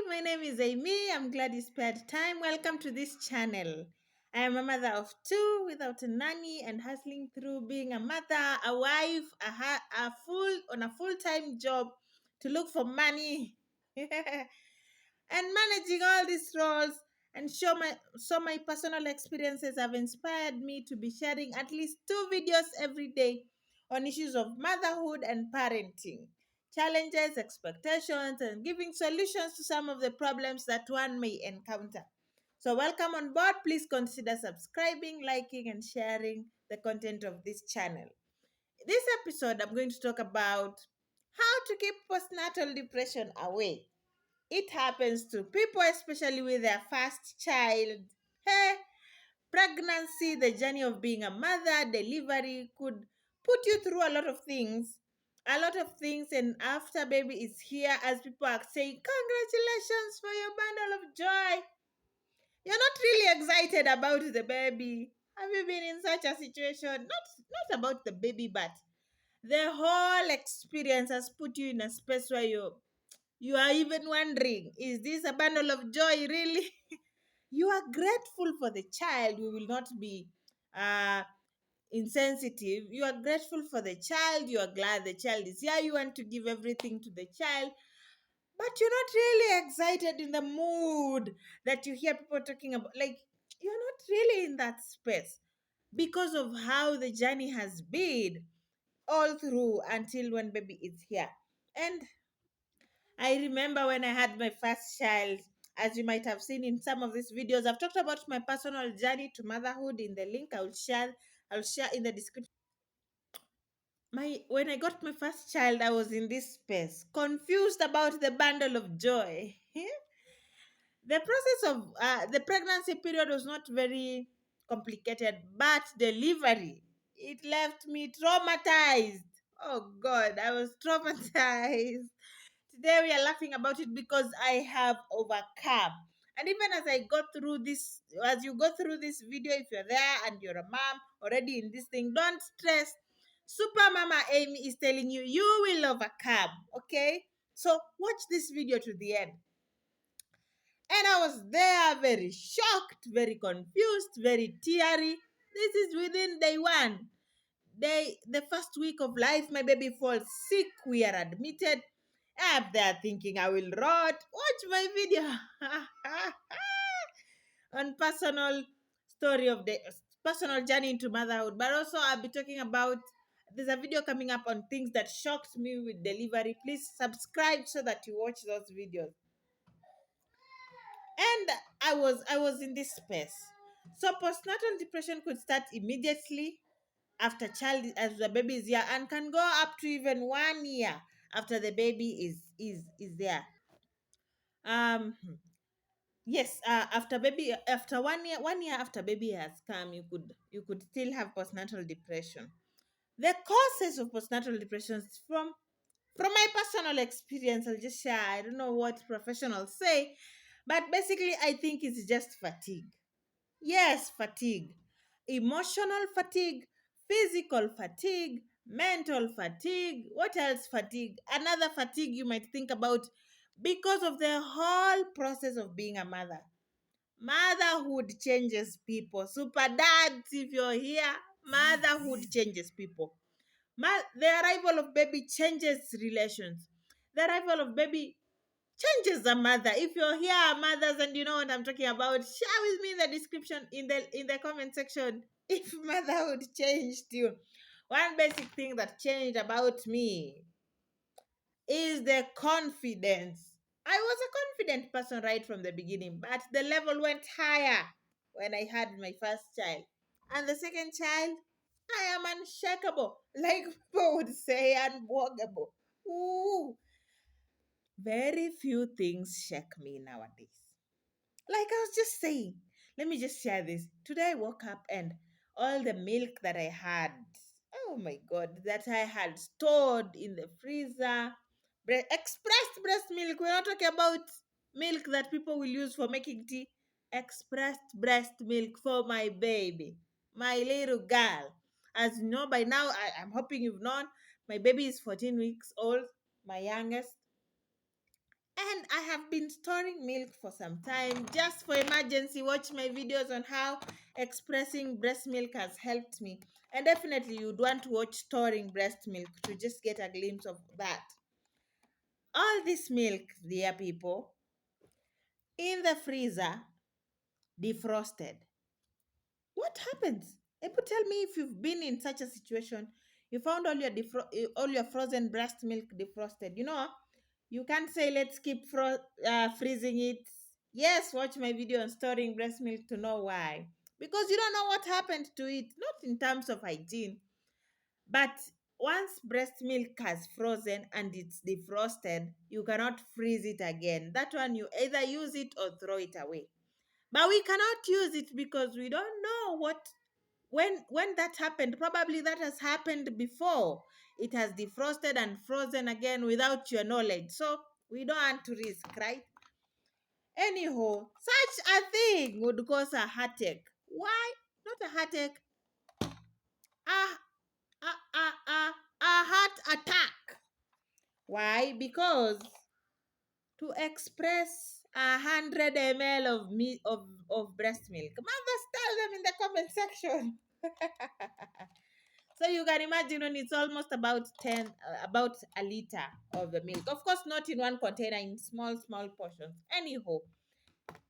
my name is Amy. I'm glad you spared time. Welcome to this channel. I am a mother of two without a nanny and hustling through being a mother, a wife, a full-time job to look for money. And managing all these roles and my personal experiences have inspired me to be sharing at least two videos every day on issues of motherhood and parenting, challenges, expectations, and giving solutions to some of the problems that one may encounter. So, welcome on board. Please consider subscribing, liking, and sharing the content of this channel. This episode, I'm going to talk about how to keep postnatal depression away. It happens to people, especially with their first child. Hey, pregnancy, the journey of being a mother, delivery could put you through a lot of things. A lot of things, and after baby is here, as people are saying, congratulations for your bundle of joy. You're not really excited about the baby. Have you been in such a situation? Not about the baby, but the whole experience has put you in a space where you are even wondering, is this a bundle of joy really? You are grateful for the child. We will not be uh, insensitive. You are grateful for the child. You are glad the child is here. You want to give everything to the child. But you're not really excited in the mood that you hear people talking about. Like, you're not really in that space because of how the journey has been all through until when baby is here. And I remember when I had my first child, as you might have seen in some of these videos, I've talked about my personal journey to motherhood in the link I'll share in the description. My When I got my first child, I was in this space, confused about the bundle of joy. The process of the pregnancy period was not very complicated, but delivery, it left me traumatized. Oh God, I was traumatized. Today we are laughing about it because I have overcome. And even as I go through this, as you go through this video, if you're there and you're a mom already in this thing, don't stress. Super Mama Amy is telling you, you will overcome. Okay? So watch this video to the end. And I was there very shocked, very confused, very teary. This is within day one. The first week of life, my baby falls sick. We are admitted. I'm there thinking I will rot. Watch my video on personal journey into motherhood. But also I'll be talking about, there's a video coming up on things that shocked me with delivery. Please subscribe so that you watch those videos. And I was in this space. So postnatal depression could start immediately after child as the baby is here and can go up to even 1 year after the baby is there. um yes, after 1 year after baby has come, you could still have postnatal depression. The causes of postnatal depression is from my personal experience. I'll just share. I don't know what professionals say, but basically I think it's just fatigue. Yes, fatigue. Emotional fatigue, physical fatigue, mental fatigue. What else fatigue? Another fatigue you might think about because of the whole process of being a mother. Motherhood changes people. Super dads, if you're here, motherhood changes people. The arrival of baby changes relations. The arrival of baby changes the mother. If you're here, mothers, and you know what I'm talking about, share with me in the description, in the comment section, if motherhood changed you. One basic thing that changed about me is the confidence. I was a confident person right from the beginning, but the level went higher when I had my first child. And the second child, I am unshakable. Like people would say, unwalkable. Ooh, very few things shake me nowadays. Like I was just saying, let me just share this. Today I woke up and all the milk that I had, oh my God, that I had stored in the freezer, expressed breast milk. We're not talking about milk that people will use for making tea. Expressed breast milk for my baby, my little girl. As you know by now, I'm hoping you've known, my baby is 14 weeks old, my youngest. And I have been storing milk for some time just for emergency. Watch my videos on how expressing breast milk has helped me. And definitely you'd want to watch storing breast milk to just get a glimpse of that. All this milk, dear people, in the freezer, defrosted. What happens? People, tell me if you've been in such a situation. You found all your frozen breast milk defrosted. You can't say let's keep freezing it. Yes, watch my video on storing breast milk to know why. Because you don't know what happened to it, not in terms of hygiene, but once breast milk has frozen and it's defrosted, you cannot freeze it again. That one you either use it or throw it away. But we cannot use it because we don't know what when that happened. Probably that has happened before. It has defrosted and frozen again without your knowledge. So we don't want to risk, right? Anyhow, such a thing would cause a heartache. Why? Not a heartache, a, a heart attack. Why? Because to express 100 ml of breast milk, mothers, tell them in the comment section. So you can imagine when it's almost about a liter of the milk. Of course, not in one container, in small portions. Anyhow,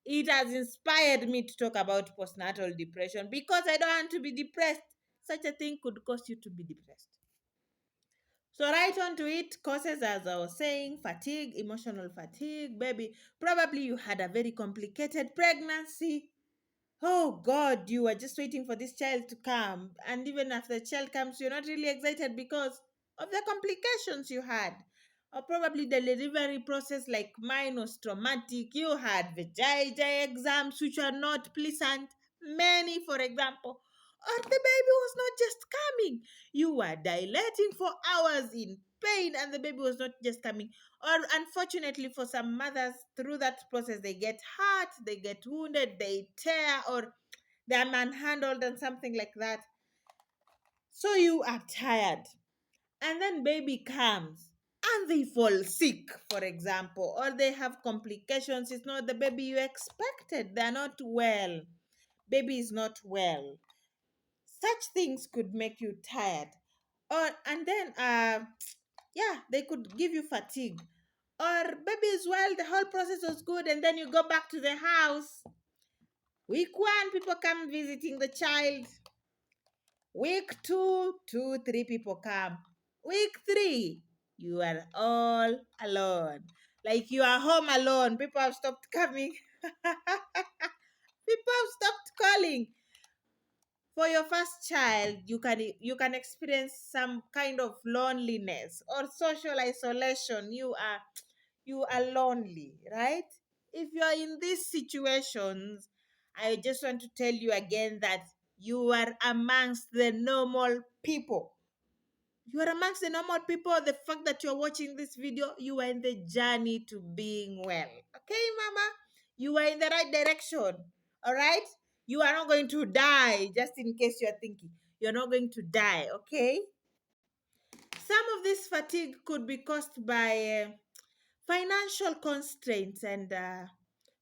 it has inspired me to talk about postnatal depression because I don't want to be depressed. Such a thing could cause you to be depressed. So right on to it, causes, as I was saying, fatigue, emotional fatigue, baby. Probably you had a very complicated pregnancy. Oh God, you are just waiting for this child to come. And even after the child comes, you're not really excited because of the complications you had. Or probably the delivery process, like mine, was traumatic. You had vajayjay exams, which are not pleasant. Many, for example. Or the baby was not just coming. You were dilating for hours in pain, and the baby was not just coming. Or unfortunately, for some mothers, through that process, they get hurt, they get wounded, they tear, or they're manhandled and something like that. So you are tired. And then baby comes and they fall sick, for example, or they have complications. It's not the baby you expected. They're not well. Baby is not well. Such things could make you tired. Or and then yeah, they could give you fatigue. Or baby is well, the whole process was good, and then you go back to the house. Week one, people come visiting the child. Week two, three people come. Week three, you are all alone. Like you are home alone. People have stopped coming. People have stopped calling. For your first child, you can experience some kind of loneliness or social isolation. You are lonely, right? If you are in these situations, I just want to tell you again that you are amongst the normal people. You are amongst the normal people. The fact that you're watching this video, you are in the journey to being well. Okay, mama? You are in the right direction. All right? You are not going to die, just in case you're thinking. You're not going to die, okay? Some of this fatigue could be caused by financial constraints and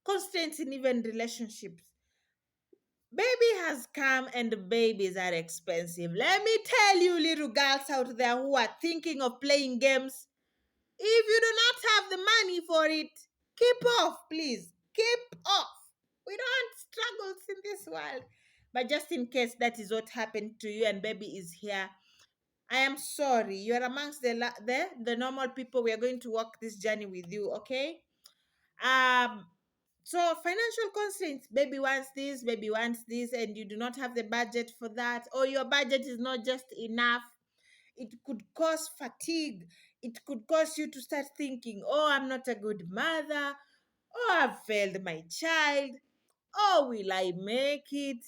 constraints in even relationships. Baby has come and babies are expensive. Let me tell you, little girls out there who are thinking of playing games, if you do not have the money for it, keep off, please. Keep off. We don't want struggles in this world. But just in case that is what happened to you and baby is here, I am sorry. You are amongst the normal people. We are going to walk this journey with you, okay? Um, so financial constraints, baby wants this, and you do not have the budget for that, or your budget is not just enough. It could cause fatigue. It could cause you to start thinking, oh, I'm not a good mother. Oh, I've failed my child. Oh, will I make it?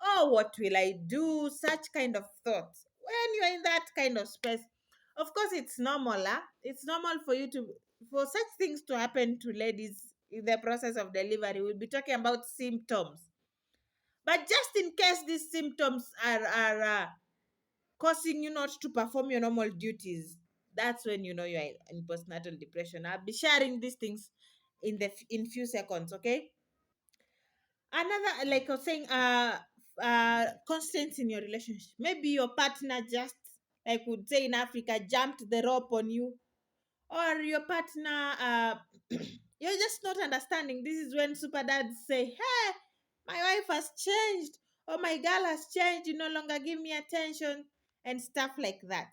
Oh, what will I do? Such kind of thoughts. When you're in that kind of space, of course, it's normal. It's normal for such things to happen to ladies in the process of delivery. We'll be talking about symptoms. But just in case these symptoms are causing you not to perform your normal duties, that's when you know you're in postnatal depression. I'll be sharing these things in few seconds. Okay. Another, like I was saying, constraints in your relationship. Maybe your partner just, like would say in Africa, jumped the rope on you, or your partner, you're just not understanding. This is when super dads say, "Hey, my wife has changed, or my girl has changed. You no longer give me attention," and stuff like that.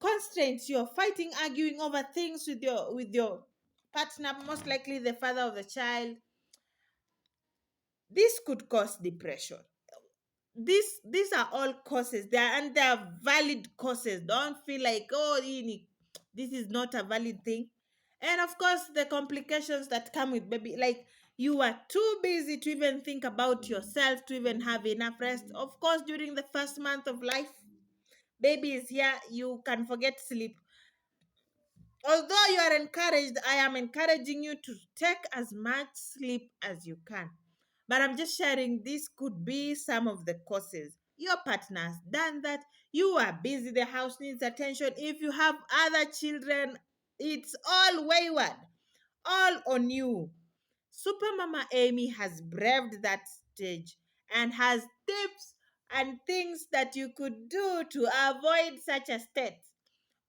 Constraints. You're fighting, arguing over things with your partner, most likely the father of the child. This could cause depression. These are all causes. They are valid causes. Don't feel like, oh, this is not a valid thing. And of course, the complications that come with baby, like you are too busy to even think about yourself, to even have enough rest. Of course, during the first month of life, baby is here, you can forget sleep. Although you are encouraged, I am encouraging you to take as much sleep as you can. But I'm just sharing, this could be some of the causes. Your partner has done that. You are busy. The house needs attention. If you have other children, it's all wayward, all on you. Super Mama Amy has braved that stage and has tips and things that you could do to avoid such a state.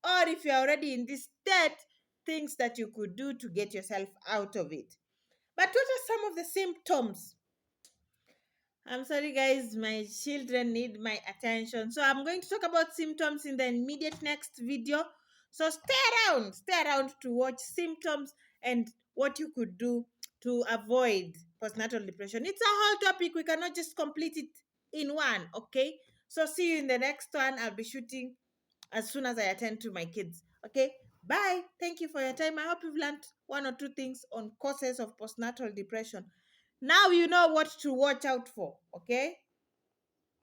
Or if you're already in this state, things that you could do to get yourself out of it. But what are some of the symptoms? I'm sorry, guys, my children need my attention. So I'm going to talk about symptoms in the immediate next video. So stay around to watch symptoms and what you could do to avoid postnatal depression. It's a whole topic. We cannot just complete it in one, okay? So see you in the next one. I'll be shooting as soon as I attend to my kids. Okay, bye. Thank you for your time. I hope you've learned one or two things on causes of postnatal depression. Now you know what to watch out for. Okay.